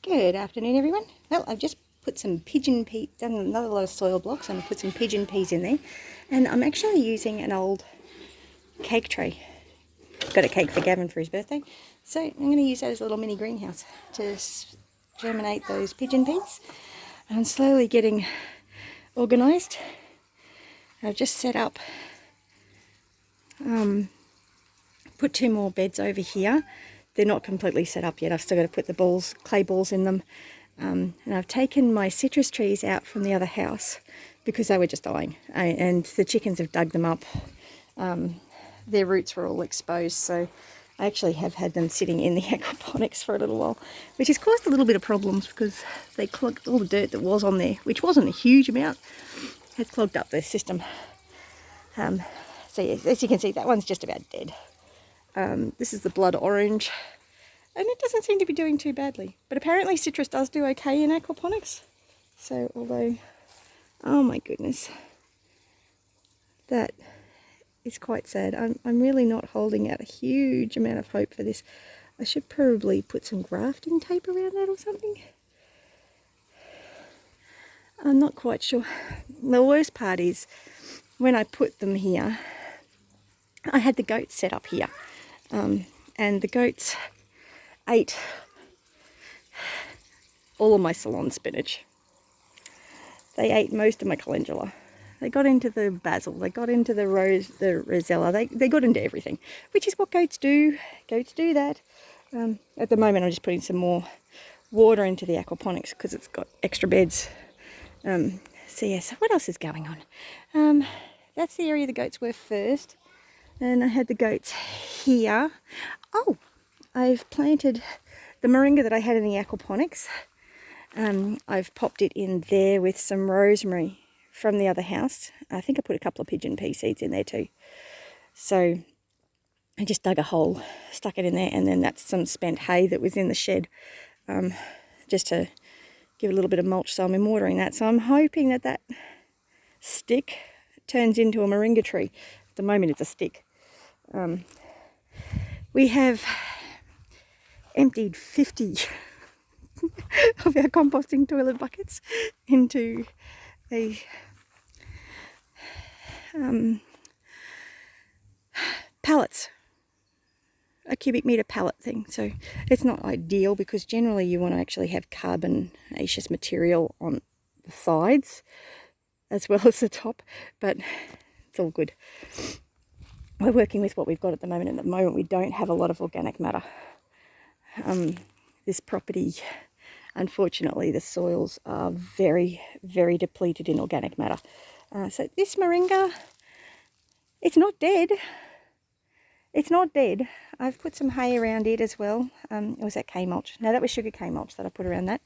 Good afternoon, everyone. Well, I've just put some pigeon peas, done another lot of soil blocks, and I put some pigeon peas in there. And I'm actually using an old cake tray. Got a cake for Gavin for his birthday. So I'm going to use that as a little mini greenhouse to germinate those pigeon peas. I'm slowly getting organised. I've just set up, put 2 more beds over here. They're not completely set up yet. I've still got to put the clay balls in them. And I've taken my citrus trees out from the other house because they were just dying. And the chickens have dug them up. Their roots were all exposed. So I actually have had them sitting in the aquaponics for a little while, which has caused a little bit of problems because they clogged all the dirt that was on there, which wasn't a huge amount. Has clogged up the system. So yeah, as you can see, that one's just about dead. This is the blood orange, and it doesn't seem to be doing too badly. But apparently citrus does do okay in aquaponics. So although, oh my goodness, that is quite sad. I'm really not holding out a huge amount of hope for this. I should probably put some grafting tape around that or something. I'm not quite sure. The worst part is when I put them here, I had the goats set up here. And the goats ate all of my Ceylon spinach. They ate most of my calendula. They got into the basil. They got into the rosella. They got into everything, which is what goats do. Goats do that. At the moment, I'm just putting some more water into the aquaponics because it's got extra beds. So yes, what else is going on? That's the area the goats were first. And I had the goats here. Oh, I've planted the moringa that I had in the aquaponics. I've popped it in there with some rosemary from the other house. I think I put a couple of pigeon pea seeds in there too. So I just dug a hole, stuck it in there, and then that's some spent hay that was in the shed, just to give a little bit of mulch. So I'm watering that. So I'm hoping that that stick turns into a moringa tree. At the moment it's a stick. We have emptied 50 of our composting toilet buckets into a pallets, a cubic metre pallet thing. So it's not ideal because generally you want to actually have carbonaceous material on the sides as well as the top, but it's all good. We're working with what we've got at the moment. At the moment, we don't have a lot of organic matter. This property, unfortunately, the soils are very, very depleted in organic matter. So this moringa, it's not dead. It's not dead. I've put some hay around it as well. Was that cane mulch? No, that was sugar cane mulch that I put around that.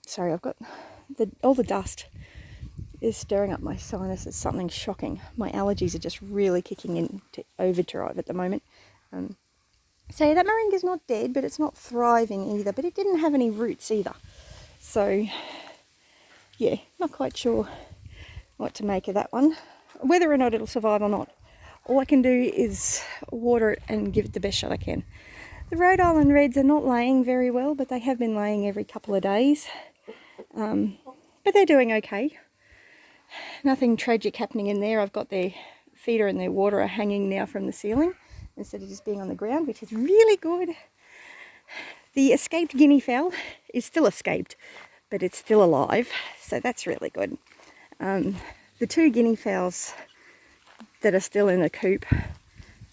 Sorry, I've got all the dust is stirring up my sinuses. Something shocking. My allergies are just really kicking into overdrive at the moment. So that moringa's not dead, but it's not thriving either. But it didn't have any roots either. So yeah, not quite sure what to make of that one. Whether or not it'll survive or not. All I can do is water it and give it the best shot I can. The Rhode Island Reds are not laying very well, but they have been laying every couple of days. But they're doing okay. Nothing tragic happening in there. I've got their feeder and their water are hanging now from the ceiling instead of just being on the ground, which is really good. The escaped guinea fowl is still escaped, but it's still alive, so that's really good. The 2 guinea fowls that are still in the coop,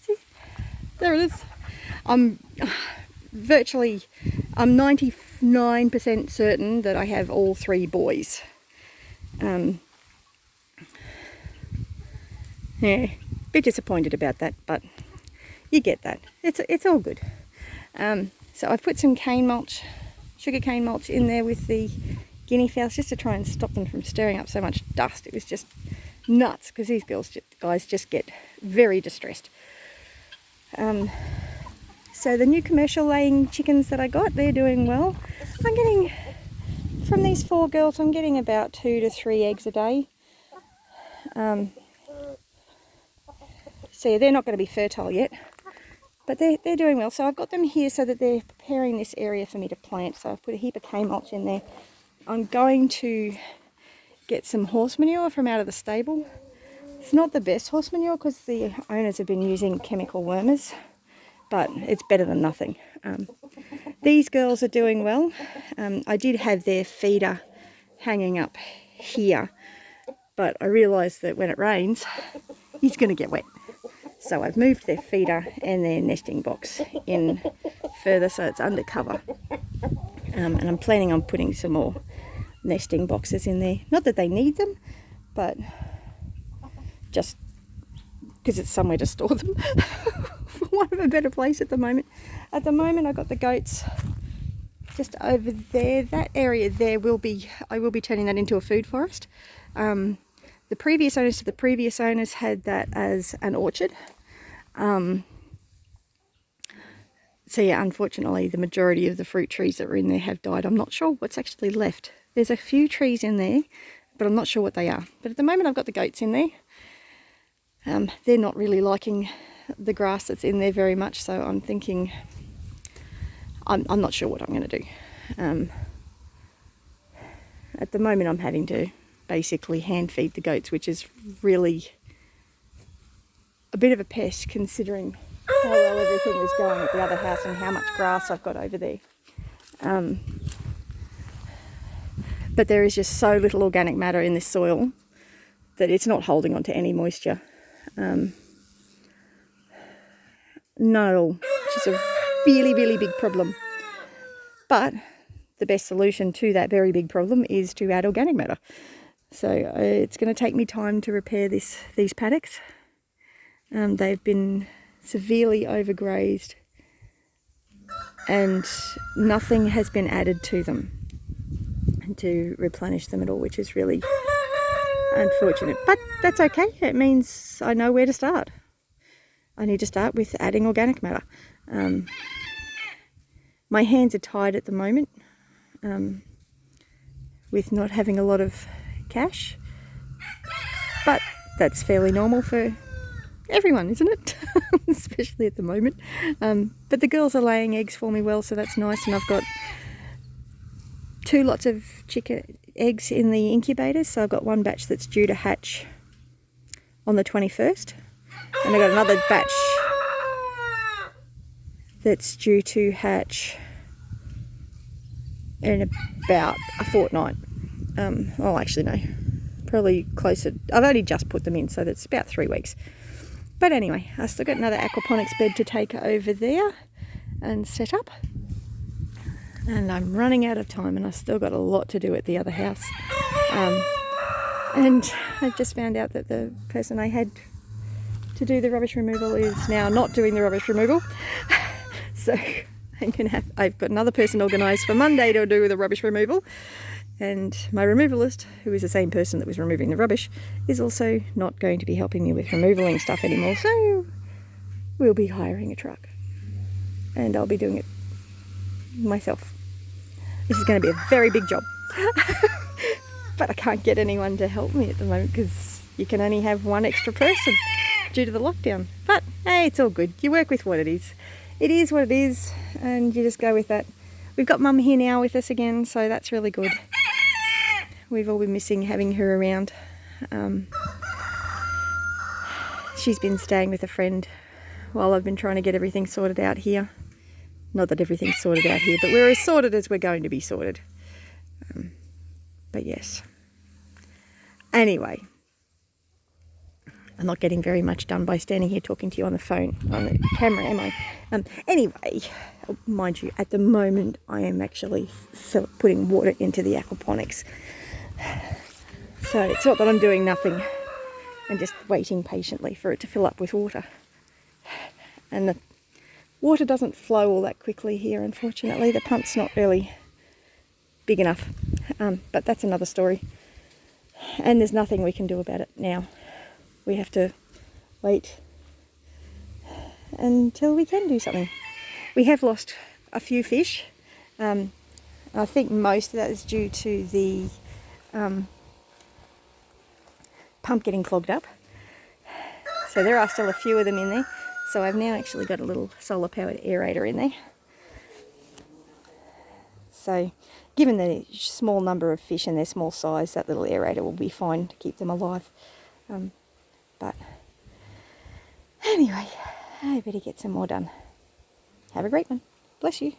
see, there it is. I'm 99% certain that I have all 3 boys. Yeah, bit disappointed about that, but you get that. It's all good. So I've put some cane mulch, sugar cane mulch in there with the guinea fowls just to try and stop them from stirring up so much dust. It was just nuts because these guys just get very distressed. So the new commercial laying chickens that I got, they're doing well. I'm getting, from these 4 girls, I'm getting about 2 to 3 eggs a day. So yeah, they're not going to be fertile yet, But they're doing well. So I've got them here so that they're preparing this area for me to plant. So I've put a heap of hay mulch in there. I'm going to get some horse manure from out of the stable. It's not the best horse manure because the owners have been using chemical wormers, but it's better than nothing. These girls are doing well. I did have their feeder hanging up here, but I realised that when it rains, he's going to get wet. So I've moved their feeder and their nesting box in further so it's under cover. And I'm planning on putting some more nesting boxes in there. Not that they need them, but just because it's somewhere to store them, for want of a better place at the moment. At the moment I've got the goats just over there. That area there I will be turning that into a food forest. The previous owners to the previous owners had that as an orchard. So yeah, unfortunately the majority of the fruit trees that were in there have died. I'm not sure what's actually left. There's a few trees in there, but I'm not sure what they are. But at the moment I've got the goats in there. They're not really liking the grass that's in there very much, so I'm thinking, I'm not sure what I'm going to do. At the moment I'm having to basically hand feed the goats, which is really a bit of a pest considering how well everything was going at the other house and how much grass I've got over there. But there is just so little organic matter in this soil that it's not holding on to any moisture. Not at all, which is a really, really big problem. But the best solution to that very big problem is to add organic matter. So it's going to take me time to repair these paddocks. They've been severely overgrazed and nothing has been added to them to replenish them at all, which is really unfortunate. But that's okay. It means I know where to start. I need to start with adding organic matter. My hands are tied at the moment with not having a lot of cash, but that's fairly normal for everyone, isn't it? Especially at the moment. But the girls are laying eggs for me well, so that's nice. And I've got 2 lots of chicken eggs in the incubators. So I've got one batch that's due to hatch on the 21st. And I've got another batch that's due to hatch in about a fortnight. Well, actually no, probably closer. I've only just put them in, so that's about 3 weeks. But anyway, I've still got another aquaponics bed to take over there and set up. And I'm running out of time and I've still got a lot to do at the other house. And I've just found out that the person I had to do the rubbish removal is now not doing the rubbish removal. So I've got another person organised for Monday to do the rubbish removal. And my removalist, who is the same person that was removing the rubbish, is also not going to be helping me with removaling stuff anymore. So we'll be hiring a truck. And I'll be doing it myself. This is going to be a very big job. But I can't get anyone to help me at the moment because you can only have one extra person due to the lockdown. But hey, it's all good. You work with what it is. It is what it is, and you just go with that. We've got Mum here now with us again, so that's really good. We've all been missing having her around. She's been staying with a friend while I've been trying to get everything sorted out here. Not that everything's sorted out here, but we're as sorted as we're going to be sorted. But yes. Anyway, I'm not getting very much done by standing here talking to you on the phone, on the camera, am I? Anyway, mind you, at the moment I am actually putting water into the aquaponics. So it's not that I'm doing nothing and just waiting patiently for it to fill up with water. And the water doesn't flow all that quickly here, unfortunately. The pump's not really big enough, but that's another story. And there's nothing we can do about it now. We have to wait until we can do something. We have lost a few fish. I think most of that is due to the pump getting clogged up. So there are still a few of them in there. So I've now actually got a little solar powered aerator in there. So given the small number of fish and their small size, that little aerator will be fine to keep them alive. But anyway, I better get some more done. Have a great one. Bless you.